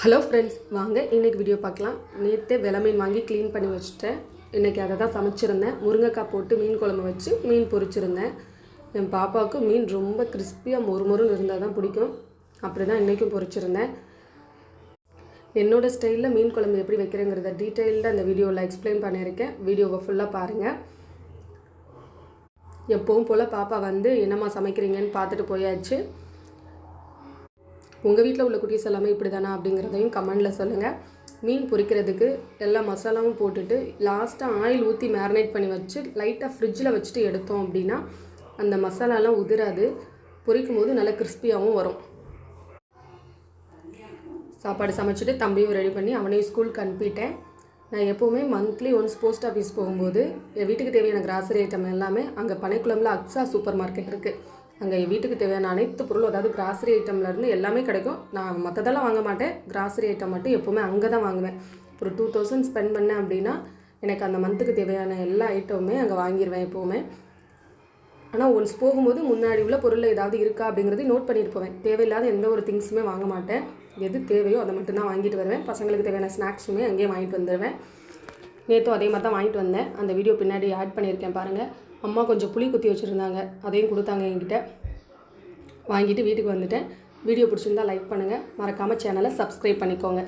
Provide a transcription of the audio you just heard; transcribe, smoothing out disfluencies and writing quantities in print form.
Hello friends, வாங்க இன்றைக்கி video பார்க்கலாம். நேற்றே வெலை மீன் வாங்கி க்ளீன் பண்ணி வச்சுட்டேன். இன்றைக்கி அதை தான் சமைச்சிருந்தேன். முருங்கைக்காய் போட்டு மீன் குழம்பு வச்சு மீன் பொரிச்சிருந்தேன். என் பாப்பாவுக்கு மீன் ரொம்ப கிறிஸ்பியாக மொறுமொறுன்னு இருந்தால் தான் பிடிக்கும். அப்படி தான் இன்றைக்கும் பொரிச்சிருந்தேன். என்னோடய ஸ்டைலில் மீன் குழம்பு எப்படி வைக்கிறேங்கிறத டீட்டெயில்டாக அந்த வீடியோவில் எக்ஸ்பிளைன் பண்ணியிருக்கேன். வீடியோவை ஃபுல்லாக பாருங்கள். எப்பவும் போல் பாப்பா வந்து என்னம்மா சமைக்கிறீங்கன்னு பார்த்துட்டு போயாச்சு. உங்கள் வீட்டில் உள்ள குட்டீஸ் எல்லாமே இப்படி தானே அப்படிங்கிறதையும் கமெண்டில் சொல்லுங்கள். மீன் பொரிக்கிறதுக்கு எல்லா மசாலாவும் போட்டுட்டு லாஸ்ட்டாக ஆயில் ஊற்றி மேரினேட் பண்ணி வச்சு லைட்டாக ஃப்ரிட்ஜில் வச்சுட்டு எடுத்தோம் அப்படின்னா அந்த மசாலாலாம் உதிராது. பொரிக்கும் போது நல்லா கிறிஸ்பியாகவும் வரும். சாப்பாடு சமைச்சிட்டு தம்பியும் ரெடி பண்ணி அவனையும் ஸ்கூலுக்கு அனுப்பிட்டேன். நான் எப்போவுமே மந்த்லி ஒன்ஸ் போஸ்ட் ஆஃபீஸ் போகும்போது என் வீட்டுக்கு தேவையான கிராசரி ஐட்டம் எல்லாமே அங்கே பனைக்குளம்ல அக்ஸா சூப்பர் மார்க்கெட் இருக்குது. அங்கே என் வீட்டுக்கு தேவையான அனைத்து பொருளும், அதாவது கிராசரி ஐட்டம்லேருந்து எல்லாமே கிடைக்கும். நான் மற்றதெல்லாம் வாங்க மாட்டேன். கிராசரி ஐட்டம் மட்டும் எப்போவுமே அங்கே தான் வாங்குவேன். ஒரு 2000 ஸ்பெண்ட் பண்ணேன் அப்படின்னா எனக்கு அந்த மந்த்துக்கு தேவையான எல்லா ஐட்டமுமே அங்கே வாங்கிடுவேன் எப்போவுமே. ஆனால் ஒன்ஸ் போகும்போது முன்னாடி உள்ள பொருளில் ஏதாவது இருக்கா அப்படிங்கிறத நோட் பண்ணிட்டு போவேன். தேவையில்லாத எந்த ஒரு திங்ஸுமே வாங்க மாட்டேன். எது தேவையோ அதை மட்டும்தான் வாங்கிட்டு வருவேன். பசங்களுக்கு தேவையான ஸ்நாக்ஸுமே அங்கேயே வாங்கிட்டு வந்துடுவேன். நேற்றும் அதே மாதிரி தான் வாங்கிட்டு வந்தேன். அந்த வீடியோ பின்னாடி ஆட் பண்ணியிருக்கேன் பாருங்கள். அம்மா கொஞ்சம் புளி குத்தி வச்சுருந்தாங்க, அதையும் கொடுத்தாங்க என்கிட்ட. வாங்கிட்டு வீட்டுக்கு வந்துட்டேன். வீடியோ பிடிச்சிருந்தா லைக் பண்ணுங்கள். மறக்காமல் சேனலை சப்ஸ்கிரைப் பண்ணிக்கோங்க.